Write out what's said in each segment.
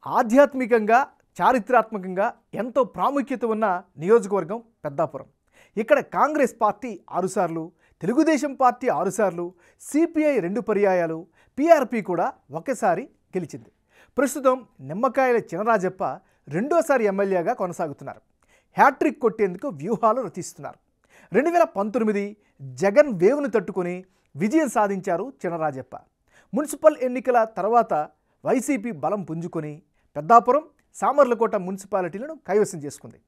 ఆధ్యాత్మికంగా చారిత్రాత్మకంగా ఎంతో ప్రాముఖ్యత ఉన్న నియోజకవర్గం పెద్దాపురం. ఇక్కడ కాంగ్రెస్ పార్టీ 6 సార్లు, తెలుగుదేశం పార్టీ 6 సార్లు, సిపిఐ 2 పర్యాయాలు, పిఆర్పి కూడా ఒకేసారి గెలిచింది. ప్రస్తుతం నిమ్మకాయల చినరాజప్ప రెండోసారి ఎమ్మెల్యేగా కొనసాగుతున్నారు. హ్యాట్రిక్ కొట్టేందుకు వ్యూహాలు రచిస్తున్నారు. 2019 జగన్ వేవ్ను తట్టుకొని విజయం సాధించారు చినరాజప్ప. మున్సిపల్ ఎన్నికల తర్వాత వైసీపీ బలం పుంజుకొని పెద్దాపురం, సామర్లకోట మున్సిపాలిటీలను కైవసం చేసుకుంది.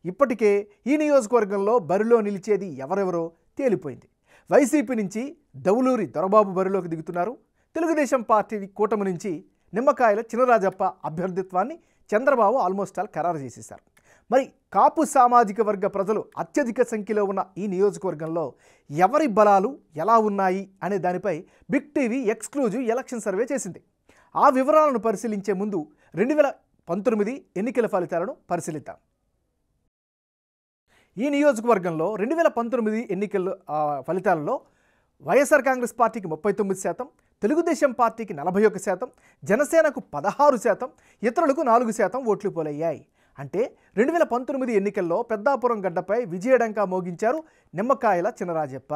ఇప్పటికే ఈ నియోజకవర్గంలో బరిలో నిలిచేది ఎవరెవరో తేలిపోయింది. వైసీపీ నుంచి దౌలూరి దొరబాబు బరిలోకి దిగుతున్నారు. తెలుగుదేశం పార్టీ కూటమి నుంచి నిమ్మకాయల చినరాజప్ప అభ్యర్థిత్వాన్ని చంద్రబాబు ఆల్మోస్ట్ ఆల్ ఖరారు చేసేశారు. మరి కాపు సామాజిక వర్గ ప్రజలు అత్యధిక సంఖ్యలో ఉన్న ఈ నియోజకవర్గంలో ఎవరి బలాలు ఎలా ఉన్నాయి అనే దానిపై big TV exclusive election survey చేసింది. ఆ వివరాలను పరిశీలించే ముందు 2019 ఎన్నికల ఫలితాలను పరిశీలిద్దాం. ఈ నియోజకవర్గంలో 2019 ఎన్నికల ఫలితాలలో వైఎస్ఆర్ కాంగ్రెస్ పార్టీకి 39%, తెలుగుదేశం పార్టీకి 41%, జనసేనకు 16%, ఇతరులకు 4% ఓట్లు పోలయ్యాయి. అంటే 2019 ఎన్నికల్లో పెద్దాపురం గడ్డపై విజయడంకా మోగించారు నిమ్మకాయల చినరాజప్ప.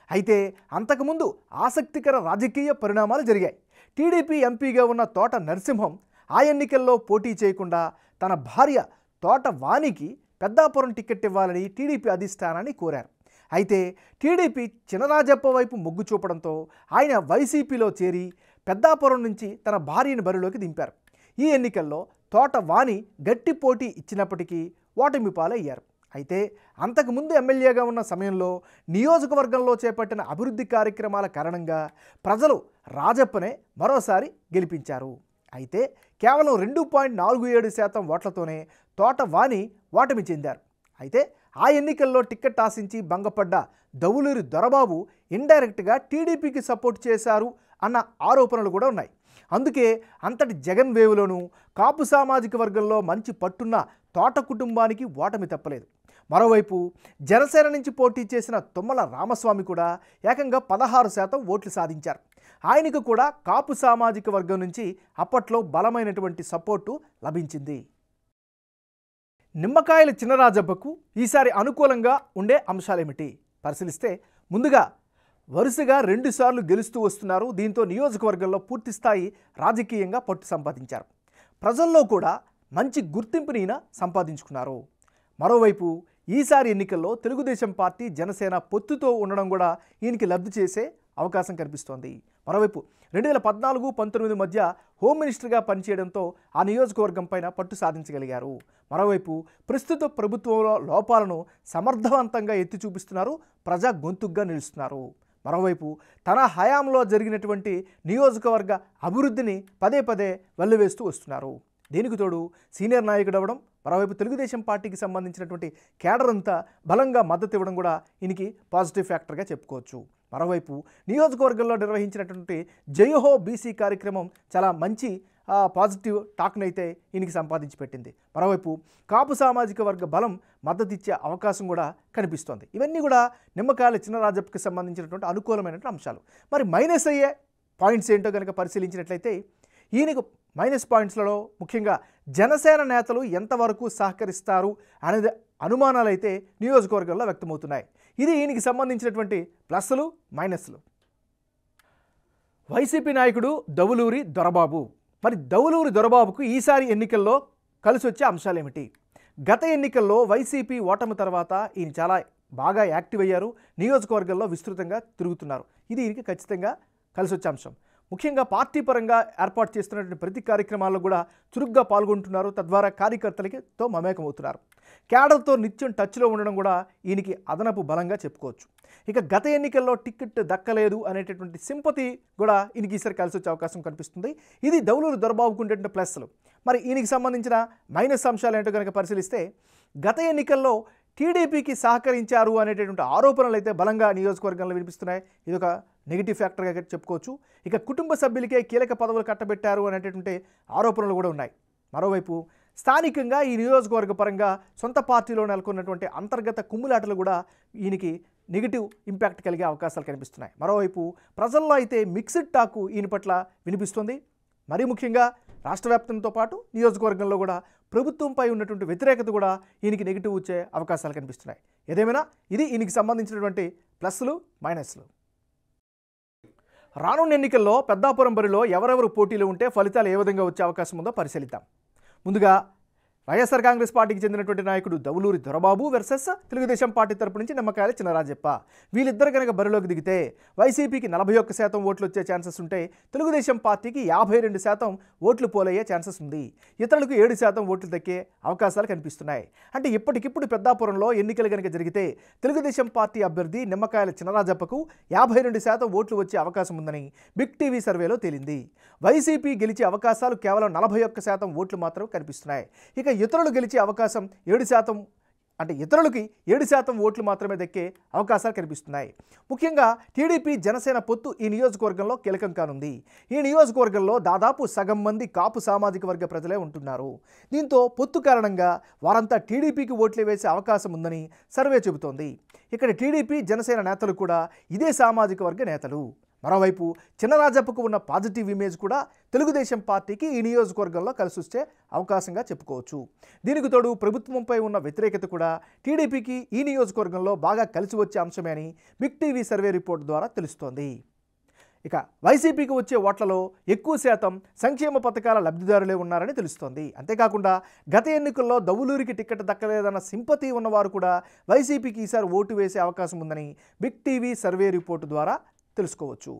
అయితే అంతకుముందు ఆసక్తికర రాజకీయ పరిణామాలు జరిగాయి. టీడీపీ ఎంపీగా ఉన్న తోట నరసింహం ఆ ఎన్నికల్లో పోటీ చేయకుండా తన భార్య తోట వాణికి పెద్దాపురం టికెట్ ఇవ్వాలని టీడీపీ అధిష్టానాన్ని కోరారు. అయితే టీడీపీ చినరాజప్ప వైపు మొగ్గు చూపడంతో ఆయన వైసీపీలో చేరి పెద్దాపురం నుంచి తన భార్యను బరిలోకి దింపారు. ఈ ఎన్నికల్లో తోట వాణి గట్టి పోటీ ఇచ్చినప్పటికీ ఓటమి పాలయ్యారు. అయితే అంతకుముందు ఎమ్మెల్యేగా ఉన్న సమయంలో నియోజకవర్గంలో చేపట్టిన అభివృద్ధి కార్యక్రమాల కారణంగా ప్రజలు రాజప్పనే మరోసారి గెలిపించారు. అయితే కేవలం 2.47% ఓట్లతోనే తోట వాణి ఓటమి చెందారు. అయితే ఆ ఎన్నికల్లో టికెట్ ఆశించి భంగపడ్డ దౌలూరి దొరబాబు ఇండైరెక్ట్గా టీడీపీకి సపోర్ట్ చేశారు అన్న ఆరోపణలు కూడా ఉన్నాయి. అందుకే అంతటి జగన్ వేవ్లోనూ కాపు సామాజిక వర్గంలో మంచి పట్టున్న తోట కుటుంబానికి ఓటమి తప్పలేదు. మరోవైపు జనసేన నుంచి పోటీ చేసిన తుమ్మల రామస్వామి కూడా ఏకంగా 16% ఓట్లు సాధించారు. ఆయనకు కూడా కాపు సామాజిక వర్గం నుంచి అప్పట్లో బలమైనటువంటి సపోర్టు లభించింది. నిమ్మకాయల చినరాజప్పకు ఈసారి అనుకూలంగా ఉండే అంశాలేమిటి పరిశీలిస్తే, ముందుగా వరుసగా 2 సార్లు గెలుస్తూ వస్తున్నారు. దీంతో నియోజకవర్గంలో పూర్తిస్థాయి రాజకీయంగా పట్టు సంపాదించారు. ప్రజల్లో కూడా మంచి గుర్తింపుని ఈయన సంపాదించుకున్నారు. మరోవైపు ఈసారి ఎన్నికల్లో తెలుగుదేశం పార్టీ, జనసేన పొత్తుతో ఉండడం కూడా ఈయనకి లబ్ధి చేసే అవకాశం కనిపిస్తోంది. మరోవైపు 2014-19 మధ్య హోమ్ మినిస్టర్గా పనిచేయడంతో ఆ నియోజకవర్గం పైన పట్టు సాధించగలిగారు. మరోవైపు ప్రస్తుత ప్రభుత్వంలో లోపాలను సమర్థవంతంగా ఎత్తి చూపిస్తున్నారు, ప్రజా గొంతుగ్గా నిలుస్తున్నారు. మరోవైపు తన హయాంలో జరిగినటువంటి నియోజకవర్గ అభివృద్ధిని పదే పదే వెల్లువేస్తూ వస్తున్నారు. దీనికి తోడు సీనియర్ నాయకుడు అవ్వడం, మరోవైపు తెలుగుదేశం పార్టీకి సంబంధించినటువంటి కేడర్ అంతా బలంగా మద్దతు ఇవ్వడం కూడా ఈయనకి పాజిటివ్ ఫ్యాక్టర్గా చెప్పుకోవచ్చు. మరోవైపు నియోజకవర్గంలో నిర్వహించినటువంటి జయహో బీసీ కార్యక్రమం చాలా మంచి పాజిటివ్ టాక్నైతే ఈయనకి సంపాదించి పెట్టింది. మరోవైపు కాపు సామాజిక వర్గ బలం మద్దతు ఇచ్చే అవకాశం కూడా కనిపిస్తోంది. ఇవన్నీ కూడా నిమ్మకాయల చినరాజప్పకి సంబంధించినటువంటి అనుకూలమైనటువంటి అంశాలు. మరి మైనస్ అయ్యే పాయింట్స్ ఏంటో కనుక పరిశీలించినట్లయితే, ఈయనకు మైనస్ పాయింట్స్లలో ముఖ్యంగా జనసేన నేతలు ఎంతవరకు సహకరిస్తారు అనేది అనుమానాలు అయితే నియోజకవర్గంలో వ్యక్తమవుతున్నాయి. ఇది ఈయనకి సంబంధించినటువంటి ప్లస్లు, మైనస్లు. వైసీపీ నాయకుడు దౌలూరి దొరబాబు. మరి దౌలూరి దొరబాబుకు ఈసారి ఎన్నికల్లో కలిసి వచ్చే అంశాలేమిటి? గత ఎన్నికల్లో వైసీపీ ఓటమి తర్వాత ఈయన చాలా బాగా యాక్టివ్ అయ్యారు. నియోజకవర్గంలో విస్తృతంగా తిరుగుతున్నారు. ఇది ఈయనకి ఖచ్చితంగా కలిసి వచ్చే అంశం. ముఖ్యంగా పార్టీ పరంగా ఏర్పాటు చేస్తున్నటువంటి ప్రతి కార్యక్రమాల్లో కూడా చురుగ్గా పాల్గొంటున్నారు. తద్వారా కార్యకర్తలతో మమేకమవుతున్నారు. క్యాడర్తో నిత్యం టచ్లో ఉండడం కూడా ఈయనకి అదనపు బలంగా చెప్పుకోవచ్చు. ఇక గత ఎన్నికల్లో టికెట్ దక్కలేదు అనేటటువంటి సింపతి కూడా ఈయనకి ఈసారి కలిసి వచ్చే అవకాశం కనిపిస్తుంది. ఇది దౌలూరి దొరబాబుకు ఉండేటువంటి ప్లస్లు. మరి ఈయనకి సంబంధించిన మైనస్ అంశాలు ఏంటో కనుక పరిశీలిస్తే, గత ఎన్నికల్లో టీడీపీకి సహకరించారు అనేటటువంటి ఆరోపణలు అయితే బలంగా నియోజకవర్గంలో వినిపిస్తున్నాయి. ఇది ఒక నెగిటివ్ ఫ్యాక్టర్గా చెప్పుకోవచ్చు. ఇక కుటుంబ సభ్యులకే కీలక పదవులు కట్టబెట్టారు అనేటటువంటి ఆరోపణలు కూడా ఉన్నాయి. మరోవైపు స్థానికంగా ఈ నియోజకవర్గ పరంగా సొంత పార్టీలో నెలకొన్నటువంటి అంతర్గత కుమ్ములాటలు కూడా ఈయనకి నెగిటివ్ ఇంపాక్ట్ కలిగే అవకాశాలు కనిపిస్తున్నాయి. మరోవైపు ప్రజల్లో అయితే మిక్స్డ్ టాక్ ఈయన పట్ల వినిపిస్తుంది. మరీ ముఖ్యంగా రాష్ట్ర వ్యాప్తంతో పాటు నియోజకవర్గంలో కూడా ప్రభుత్వంపై ఉన్నటువంటి వ్యతిరేకత కూడా ఈయనకి నెగిటివ్ వచ్చే అవకాశాలు కనిపిస్తున్నాయి. ఏదేమైనా ఇది ఈయనకి సంబంధించినటువంటి ప్లస్లు మైనస్లు. రానున్న ఎన్నికల్లో పెద్దాపురం బరిలో ఎవరెవరు పోటీలో ఉంటే ఫలితాలు ఏ విధంగా వచ్చే అవకాశం ఉందో పరిశీలిద్దాం. ముందుగా వైఎస్ఆర్ కాంగ్రెస్ పార్టీకి చెందినటువంటి నాయకుడు దవులూరి దొరబాబు వర్సెస్ తెలుగుదేశం పార్టీ తరపు నుంచి నిమ్మకాయల చినరాజప్ప. వీళ్ళిద్దరు కనుక బరిలోకి దిగితే వైసీపీకి 41% ఓట్లు వచ్చే ఛాన్సెస్ ఉంటే తెలుగుదేశం పార్టీకి 52% ఓట్లు పోలయ్యే ఛాన్సెస్ ఉంది. ఇతరులకు 7% ఓట్లు దక్కే అవకాశాలు కనిపిస్తున్నాయి. అంటే ఇప్పటికిప్పుడు పెద్దాపురంలో ఎన్నికలు కనుక జరిగితే తెలుగుదేశం పార్టీ అభ్యర్థి నిమ్మకాయల చినరాజప్పకు 52% ఓట్లు వచ్చే అవకాశం ఉందని బిగ్ టీవీ సర్వేలో తేలింది. వైసీపీ గెలిచే అవకాశాలు కేవలం 41% ఓట్లు మాత్రం కనిపిస్తున్నాయి. ఇక ఇతరులు గెలిచే అవకాశం 7%, అంటే ఇతరులకి 7% ఓట్లు మాత్రమే దక్కే అవకాశాలు కనిపిస్తున్నాయి. ముఖ్యంగా టీడీపీ జనసేన పొత్తు ఈ నియోజకవర్గంలో కీలకం కానుంది. ఈ నియోజకవర్గంలో దాదాపు సగం మంది కాపు సామాజిక వర్గ ప్రజలే ఉంటున్నారు. దీంతో పొత్తు కారణంగా వారంతా టీడీపీకి ఓట్లు వేసే అవకాశం ఉందని సర్వే చెబుతోంది. ఇక్కడ టీడీపీ జనసేన నేతలు కూడా ఇదే సామాజిక వర్గ నేతలు. మరోవైపు చినరాజప్పకు ఉన్న పాజిటివ్ ఇమేజ్ కూడా తెలుగుదేశం పార్టీకి ఈ నియోజకవర్గంలో కలిసొచ్చే అవకాశంగా చెప్పుకోవచ్చు. దీనికి తోడు ప్రభుత్వంపై ఉన్న వ్యతిరేకత కూడా టీడీపీకి ఈ నియోజకవర్గంలో బాగా కలిసి వచ్చే అంశమే అని బిగ్ టీవీ సర్వే రిపోర్ట్ ద్వారా తెలుస్తోంది. ఇక వైసీపీకి వచ్చే ఓట్లలో ఎక్కువ శాతం సంక్షేమ పథకాల లబ్ధిదారులే ఉన్నారని తెలుస్తోంది. అంతేకాకుండా గత ఎన్నికల్లో దవులూరికి టికెట్ దక్కలేదన్న సింపతి ఉన్నవారు కూడా వైసీపీకి ఈసారి ఓటు వేసే అవకాశం ఉందని బిగ్ టీవీ సర్వే రిపోర్టు ద్వారా తెలుసుకోవచ్చు.